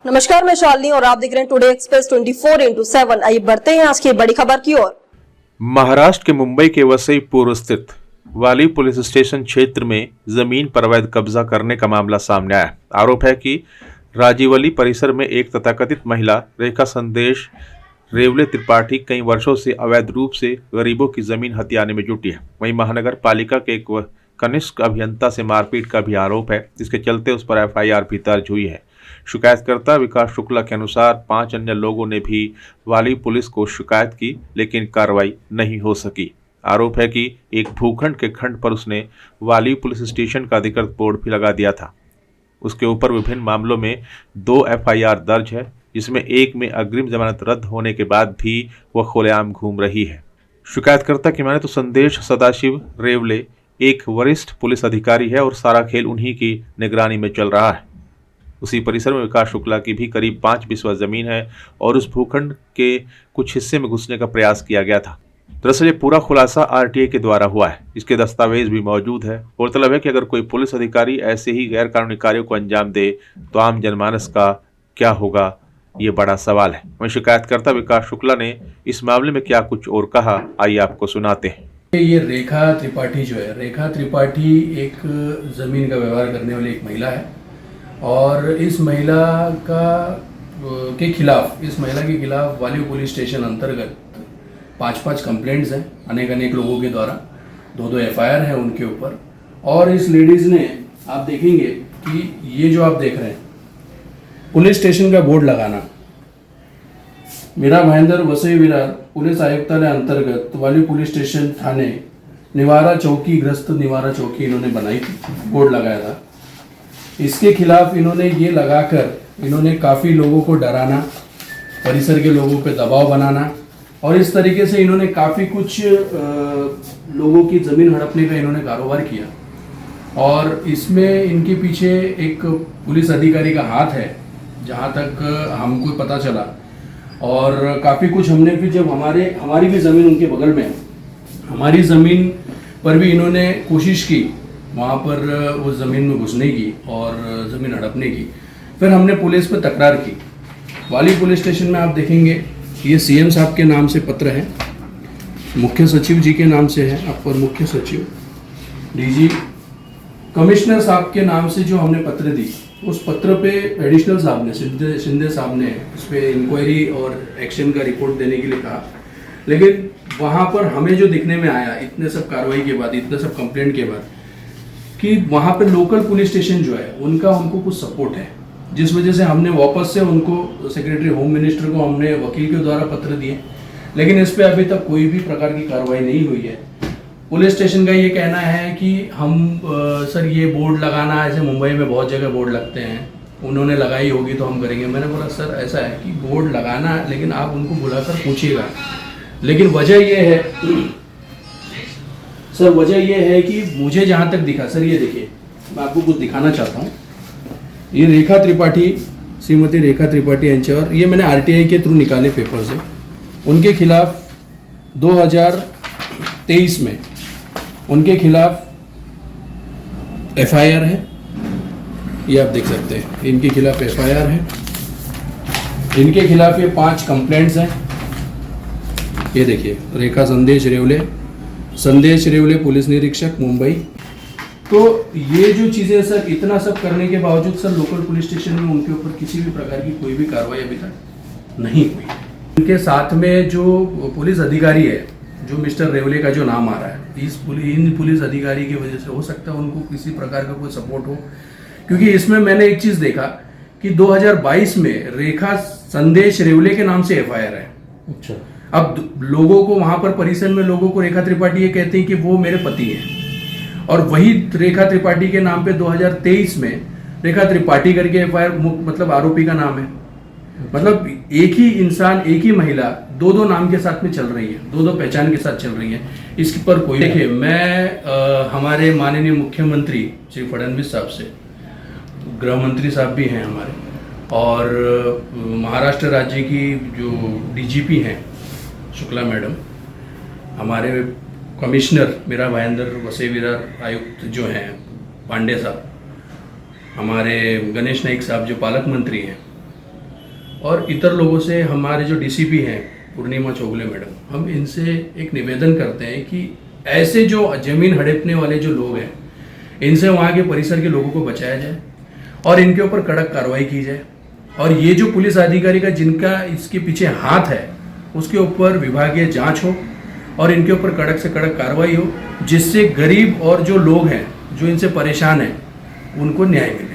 नमस्कार, मैं शालिनी और आप देख रहे हैं टुडे एक्सप्रेस 24x7। आइए बढ़ते हैं आज की बड़ी खबर की ओर। महाराष्ट्र के मुंबई के वसईपुर स्थित वाली पुलिस स्टेशन क्षेत्र में जमीन पर अवैध कब्जा करने का मामला सामने आया। आरोप है कि राजीवली परिसर में एक तथाकथित महिला रेखा संदेश रेवले त्रिपाठी कई वर्षों से अवैध रूप से गरीबों की जमीन हथियाने में जुटी है। वहीं महानगर पालिका के एक कनिष्ठ अभियंता से मारपीट का भी आरोप है, जिसके चलते उस पर एफआईआर भी दर्ज हुई है। शिकायतकर्ता विकास शुक्ला के अनुसार 5 अन्य लोगों ने भी वाली पुलिस को शिकायत की, लेकिन कार्रवाई नहीं हो सकी। आरोप है कि एक भूखंड के खंड पर उसने वाली पुलिस स्टेशन का अधिकृत बोर्ड भी लगा दिया था। उसके ऊपर विभिन्न मामलों में 2 एफआईआर दर्ज है, जिसमें एक में अग्रिम जमानत रद्द होने के बाद भी वह खुलेआम घूम रही है। शिकायतकर्ता की माने तो संदेश सदाशिव रेवले एक वरिष्ठ पुलिस अधिकारी है और सारा खेल उन्हीं की निगरानी में चल रहा है। उसी परिसर में विकास शुक्ला की भी करीब 5 बिस्वा जमीन है और उस भूखंड के कुछ हिस्से में घुसने का प्रयास किया गया था। दरअसल ये पूरा खुलासा आरटीआई के द्वारा हुआ है। इसके दस्तावेज भी मौजूद है। गौरतलब है कि अगर कोई पुलिस अधिकारी ऐसे ही गैर कानूनी कार्यों को अंजाम दे तो आम जनमानस का क्या होगा, ये बड़ा सवाल है। वहीं शिकायतकर्ता विकास शुक्ला ने इस मामले में क्या कुछ और कहा, आइए आपको सुनाते हैं। ये रेखा त्रिपाठी जो है, रेखा त्रिपाठी एक ज़मीन का व्यवहार करने वाली एक महिला है और इस महिला के खिलाफ वाली पुलिस स्टेशन अंतर्गत 5 कंप्लेंट्स हैं अनेक लोगों के द्वारा। 2 एफआईआर हैं उनके ऊपर। और इस लेडीज़ ने, आप देखेंगे कि ये जो आप देख रहे हैं पुलिस स्टेशन का बोर्ड लगाना, मीरा भाईंदर वसई विरार पुलिस आयुक्तालय अंतर्गत वाली पुलिस स्टेशन थाने निवारा चौकी ग्रस्त निवारा चौकी इन्होंने बनाई थी, बोर्ड लगाया था। इसके खिलाफ इन्होंने ये लगाकर इन्होंने काफ़ी लोगों को डराना, परिसर के लोगों पे दबाव बनाना और इस तरीके से इन्होंने काफ़ी कुछ लोगों की ज़मीन हड़पने का इन्होंने कारोबार किया। और इसमें इनके पीछे एक पुलिस अधिकारी का हाथ है, जहाँ तक हमको पता चला। और काफ़ी कुछ हमने फिर जब हमारी भी ज़मीन उनके बगल में है, हमारी ज़मीन पर भी इन्होंने कोशिश की वहाँ पर वो ज़मीन में घुसने की और ज़मीन हड़पने की। फिर हमने पुलिस पे तकरार की। वाली पुलिस स्टेशन में आप देखेंगे ये सीएम साहब के नाम से पत्र है, मुख्य सचिव जी के नाम से है, अपर मुख्य सचिव, डीजी, कमिश्नर साहब के नाम से जो हमने पत्र दी, उस पत्र पे एडिशनल साहब ने, शिंदे साहब ने उस पर इंक्वायरी और एक्शन का रिपोर्ट देने के लिए कहा। लेकिन वहाँ पर हमें जो दिखने में आया इतने सब कार्रवाई के बाद, इतने सब कंप्लेंट के बाद, कि वहाँ पे लोकल पुलिस स्टेशन जो है उनको कुछ सपोर्ट है, जिस वजह से हमने वापस से उनको सेक्रेटरी होम मिनिस्टर को हमने वकील के द्वारा पत्र दिए। लेकिन इस पे अभी तक कोई भी प्रकार की कार्रवाई नहीं हुई है। पुलिस स्टेशन का ये कहना है कि हम सर ये बोर्ड लगाना, ऐसे मुंबई में बहुत जगह बोर्ड लगते हैं, उन्होंने लगाई होगी तो हम करेंगे। मैंने बोला सर ऐसा है कि बोर्ड लगाना, लेकिन आप उनको बुलाकर पूछिएगा। लेकिन वजह यह है सर, वजह यह है कि मुझे जहाँ तक दिखा, सर ये देखिए, मैं आपको कुछ दिखाना चाहता हूँ। ये रेखा त्रिपाठी, श्रीमती रेखा त्रिपाठी यांच्यावर, ये मैंने आरटीआई के थ्रू निकाले पेपर से, उनके खिलाफ 2023 में उनके खिलाफ एफआईआर है। ये आप देख सकते हैं, इनके खिलाफ एफआईआर है। इनके खिलाफ ये 5 कंप्लेंट्स हैं। ये देखिए, रेखा संदेश रेवले पुलिस निरीक्षक मुंबई। तो ये जो चीज़ें सर, इतना सब करने के बावजूद सर लोकल पुलिस स्टेशन में उनके ऊपर किसी भी प्रकार की कोई भी कार्रवाई अभी तक नहीं हुई। उनके साथ में जो पुलिस अधिकारी है, जो मिस्टर रेवले का जो नाम आ रहा है, इन पुलिस अधिकारी की वजह से हो सकता है उनको किसी प्रकार का कोई सपोर्ट हो। क्योंकि इसमें मैंने एक चीज़ देखा कि 2022 में रेखा संदेश रेवले के नाम से एफआईआर है। अच्छा। अब लोगों को वहां पर परिसर में लोगों को रेखा त्रिपाठी ये कहते हैं कि वो मेरे पति हैं, और वही रेखा त्रिपाठी के नाम पे 2023 में रेखा त्रिपाठी करके एफआईआर, मतलब आरोपी का नाम है। मतलब एक ही इंसान, एक ही महिला 2 नाम के साथ में चल रही है, 2 पहचान के साथ चल रही है। इसके पर कोई, देखिए मैं हमारे माननीय मुख्यमंत्री श्री फडणवीस साहब से, गृह मंत्री साहब भी हैं हमारे, और महाराष्ट्र राज्य की जो डीजीपी हैं शुक्ला मैडम, हमारे कमिश्नर मीरा भाईंदर वसई विरार आयुक्त जो हैं पांडे साहब, हमारे गणेश नाइक साहब जो पालक मंत्री हैं, और इतर लोगों से, हमारे जो डीसीपी हैं पूर्णिमा चौगुले मैडम, हम इनसे एक निवेदन करते हैं कि ऐसे जो जमीन हड़पने वाले जो लोग हैं, इनसे वहाँ के परिसर के लोगों को बचाया जाए और इनके ऊपर कड़क कार्रवाई की जाए। और ये जो पुलिस अधिकारी का जिनका इसके पीछे हाथ है, उसके ऊपर विभागीय जांच हो और इनके ऊपर कड़क से कड़क कार्रवाई हो, जिससे गरीब और जो लोग हैं जो इनसे परेशान हैं उनको न्याय मिले।